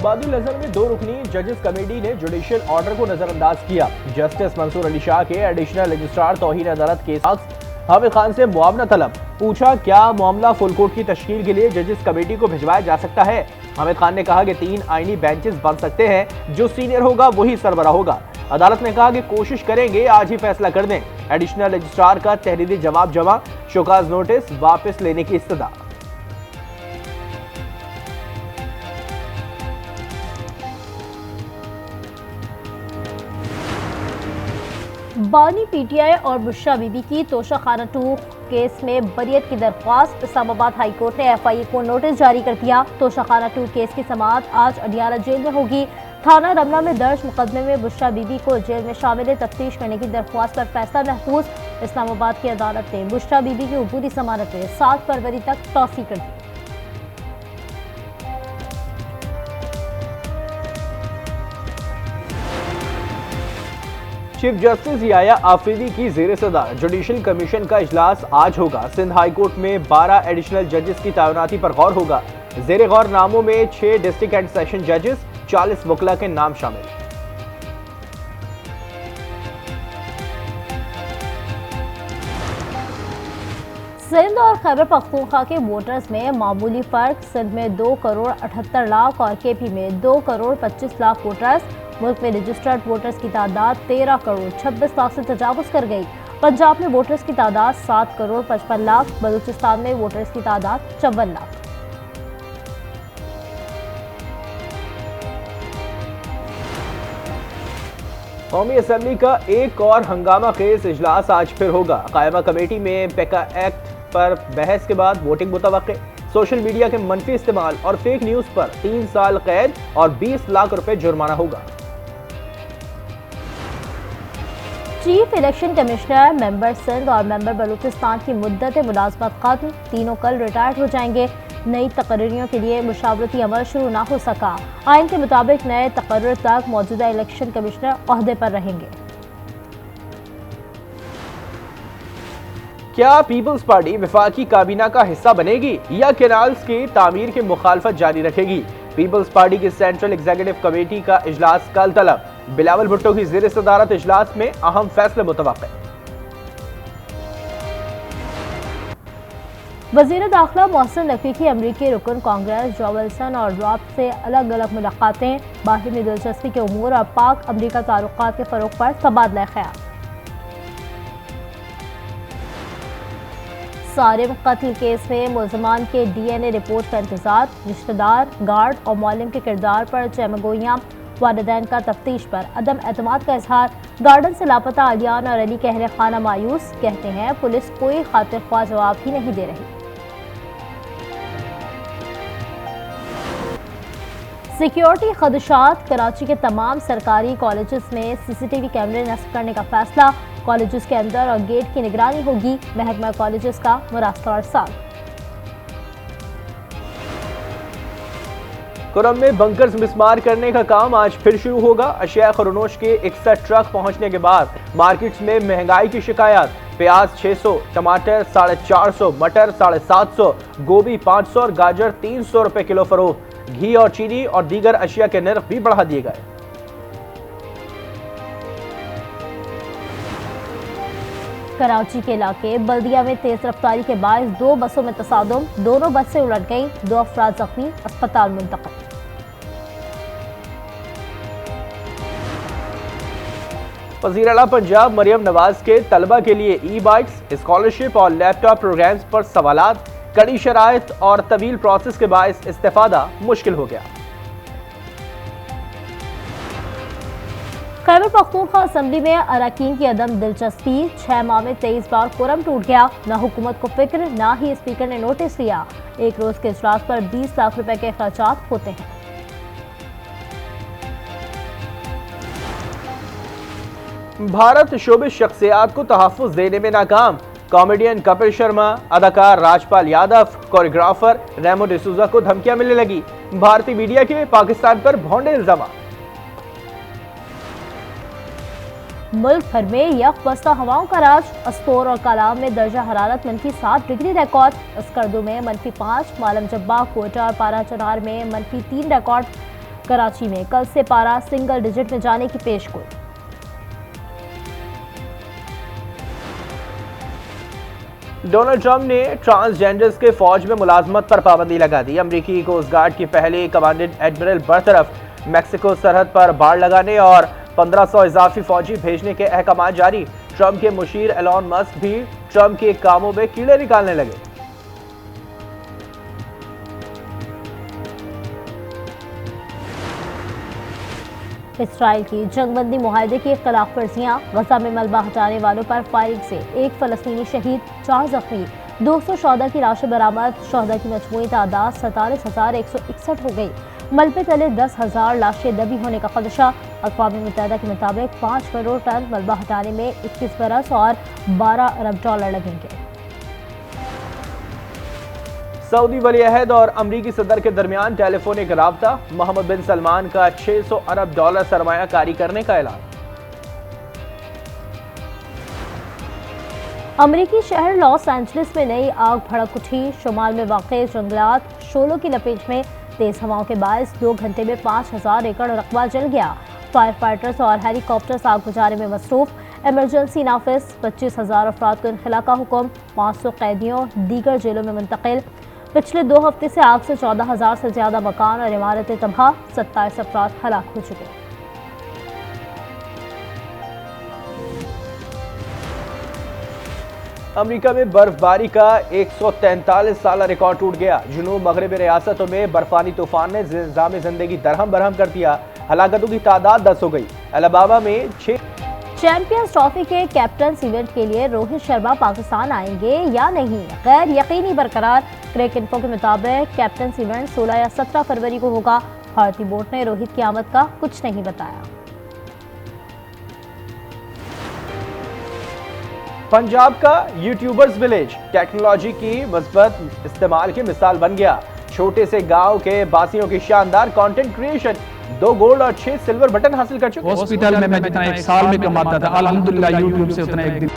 तबादुल नजर में 2 रुकनी जजेस कमेटी ने जुडिशियल ऑर्डर को नजरअंदाज किया। जस्टिस मंसूर अली शाह के एडिशनल रजिस्ट्रार तौहीन अदालत के साथ हामिद खान से मुआवना तलब। पूछा क्या मामला फुल कोर्ट की तश्कील के लिए जजेस कमेटी को भिजवाया जा सकता है। हामिद खान ने कहा कि 3 आईनी बेंचेस बन सकते हैं, जो सीनियर होगा वही सरबराह होगा। अदालत ने कहा कि कोशिश करेंगे आज ही फैसला कर दें। एडिशनल रजिस्ट्रार का तहरीरी जवाब जमा, शोकाज नोटिस वापस लेने की इस्तदा। बानी पीटीआई और बुशरा बीबी की तोशा खाना 2 केस में बरियत की दरख्वास्त। इस्लामाबाद हाई कोर्ट ने एफआईए को नोटिस जारी कर दिया। तोशा खाना 2 केस की समाअत आज अडियाला जेल में होगी। थाना रमना में दर्ज मुकदमे में बुशरा बीबी को जेल में शामिल तफ्तीश करने की दरख्वास्त पर फैसला महफूज। इस्लामाबाद की अदालत ने बुशरा बीबी की उबूरी जमानत में 7 फरवरी तक तौसी कर दी। चीफ जस्टिस याया आफरीदी की जेर सदारत जुडिशियल कमीशन का इजलास आज होगा। सिंध हाई कोर्ट में 12 एडिशनल जजेस की तैनाती पर गौर होगा। जेर गौर नामों में 6 डिस्ट्रिक्ट एंड सेशन जजेस, 40 वकला के नाम शामिल। सिंध और खैबर पख्तूनख्वा के वोटर्स में मामूली फर्क। सिंध में 2 करोड़ 78 लाख और केपी में 2 करोड़ 25 लाख वोटर्स। मुल्क में रजिस्टर्ड वोटर्स की तादाद 13 करोड़ 26 लाख से तजावुज कर गई। पंजाब में वोटर्स की तादाद 7 करोड़ 55 लाख। बलूचिस्तान में वोटर्स की तादाद 54 लाख। कौमी असम्बली का एक और हंगामा खेज इजलास आज फिर होगा। कायमा कमेटी में पेका एक्ट पर बहस के बाद वोटिंग मुतवक्के। सोशल मीडिया के मनफी इस्तेमाल और फेक न्यूज पर 3 साल कैद और 20 लाख रुपए जुर्माना होगा। Chief election commissioner, member Sindh और मेंबर बलूचिस्तान की मुद्दत मुलाजमत खत्म। तीनों कल रिटायर्ड हो जाएंगे। नई तकर्रियों के लिए मुशावरती अमल शुरू ना हो सका। आइन के मुताबिक नए तकर्रुर तक मौजूदा इलेक्शन कमिश्नर ओहदे पर रहेंगे। क्या पीपल्स पार्टी वफाकी काबीना का हिस्सा बनेगी या कैनाल्स की तामीर की मुखालफत जारी रखेगी। पीपल्स पार्टी की सेंट्रल एग्जीक्यूटिव कमेटी का इजलास कल तलब। बिलावल भुट्टो की जेर सदारत इजलास में अहम फैसले मुतवक्के। वज़ीर दाखिला मोहसिन नकवी की अमरीकी रुकन कांग्रेस जो विल्सन और रॉब से अलग अलग मुलाकातें। बाहिमी दिलचस्पी के उमूर और पाक अमरीका ताल्लुकात के फरोग पर तबादला ख्याल। सारिम कत्ल केस में मुलजमान के डीएनए रिपोर्ट का इंतजार। रिश्तेदार, गार्ड और मौलम के किरदार पर चमगोइयां। वालिदैन का तफ्तीश पर अदम एतमाद का इजहार। गार्डन से लापता आलियान और अली के अहले खाना मायूस। कहते हैं पुलिस कोई खातिर ख्वाह जवाब ही नहीं दे रही। सिक्योरिटी खदशात। कराची के तमाम सरकारी कॉलेजेस में सीसीटीवी कैमरे नस्ब करने का फैसला। कॉलेजेस के अंदर और गेट की निगरानी होगी। महकमा कॉलेजेस का मुरास्ता और साल। कुरम में बंकर्स मिसमार करने का काम आज फिर शुरू होगा। अशिया खरोनोश के 61 ट्रक पहुंचने के बाद मार्केट्स में महंगाई की शिकायत। प्याज 600, टमाटर 450, मटर 750, गोभी 500 और गाजर 300 रुपए किलो फरोख्त। घी और चीनी और दीगर अशिया के नर्ख भी बढ़ा दिए गए। कराची के इलाके बल्दिया में तेज रफ्तारी के बायस 2 बसों में तसादुम। दोनों बस से उलट गई। 2 अफराद जख्मी, अस्पताल मुंतकिल। वज़ीर आला पंजाब मरियम नवाज के तलबा के लिए ई बाइक्स, स्कॉलरशिप और लैपटॉप प्रोग्राम्स पर सवालात। कड़ी शराइत और तवील प्रोसेस के बायस इस्तेफादा मुश्किल हो गया। खैबर पख्तूनख्वा असेंबली में अरकान की अदम दिलचस्पी। 6 माह में 23 बार कोरम टूट गया। न हुकूमत को फिक्र, न ही स्पीकर ने नोटिस लिया। एक रोज के इजलास पर 20 लाख रुपए के खर्चात होते हैं। भारत शोबिस शख्सियात को तहफ़्फ़ुज़ देने में नाकाम। कॉमेडियन कपिल शर्मा, अदाकार राजपाल यादव, कोरियोग्राफर रेमो डिसूजा को धमकियां मिलने लगी। भारतीय मीडिया के पाकिस्तान पर भौंडे इल्जाम। मुल्क भर में यख बस्ता हवाओं का राज। अस्तोर और कालाम में दर्जा हरारत -7 डिग्री रिकॉर्ड। अस्करदू में -5, मालम जब्बा, कोटा और पारा चनार में -3 रिकॉर्ड। कराची में कल से पारा सिंगल डिजिट में जाने की पेशगोई। डोनाल्ड ट्रंप ने ट्रांसजेंडर्स के फौज में मुलाजमत पर पाबंदी लगा दी। अमरीकी कोस्ट गार्ड की पहली कमांडेंट एडमिरल बरतरफ मैक्सिको सरहद पर बाड़ लगाने और 1500 इजाफी फौजी भेजने के अहकाम जारी। ट्रंप के मुशीर एलॉन मस्क भी ट्रंप के कामों में कीड़े निकालने लगे। इसराइल की जंगबंदी मुआहदे की खिलाफ वर्जियां, गजा में मलबा हटाने वालों पर फायरिंग से 1 फलस्तीनी शहीद, 4 जख्मी, 214 की लाशें बरामद। शहदा की मजमूई तादाद 47,161 हो गई। मलबे तले 10,000 लाशें दबी होने का खदशा। अक़वाम मुत्तहिदा के मुताबिक 5 करोड़ टन मलबा हटाने में 21 बरस और 12 अरब डॉलर लगेंगे। सऊदी वली-अहद और अमरीकी सदर के दरमियान टेलीफोनिक राब्ता। मोहम्मद बिन सलमान का 600 अरब डॉलर सरमायाकारी करने का ऐलान। अमरीकी शहर लॉस एंजलिस में नई आग भड़क उठी। शुमाल में वाक़े जंगलात शोलों की लपेट में। तेज हवाओं के बायस 2 घंटे में 5000 एकड़ रकबा जल गया। फायर फाइटर्स और हेलीकॉप्टर्स आग बुझाने में मसरूफ। इमरजेंसी नाफिज। 25,000 अफराद को इनखला का हुक्म। 500 कैदियों दीगर जेलों में मुंतकिल। पिछले 2 हफ्ते से आग से 14,000 से ज्यादा मकान और इमारतें तबाह। 27 अफराद हलाक हो चुके। अमेरिका में बर्फबारी का 143 साल रिकॉर्ड टूट गया। जुनूब मगरबी रियासतों में बर्फानी तूफान ने निज़ाम जिंदगी दरहम बरहम कर दिया। हलाकतों की तादाद 10 हो गई। अलाबामा में 6। चैंपियंस ट्रॉफी के कैप्टन्स इवेंट के लिए रोहित शर्मा पाकिस्तान आएंगे या नहीं, गैर यकीनी बरकरार। क्रिक इन्फो के मुताबिक कैप्टन्स इवेंट 16 या 17 फरवरी को होगा। भारतीय बोर्ड ने रोहित की आमद का कुछ नहीं बताया। पंजाब का यूट्यूबर्स विलेज टेक्नोलॉजी की मुस्बत इस्तेमाल की मिसाल बन गया। छोटे से गांव के बासियों की शानदार कंटेंट क्रिएशन 2 गोल्ड और 6 सिल्वर बटन हासिल कर चुके। हॉस्पिटल में मैं जितना एक साल में कमाता था, अल्हम्दुलिल्लाह यूट्यूब से उतना एक दिन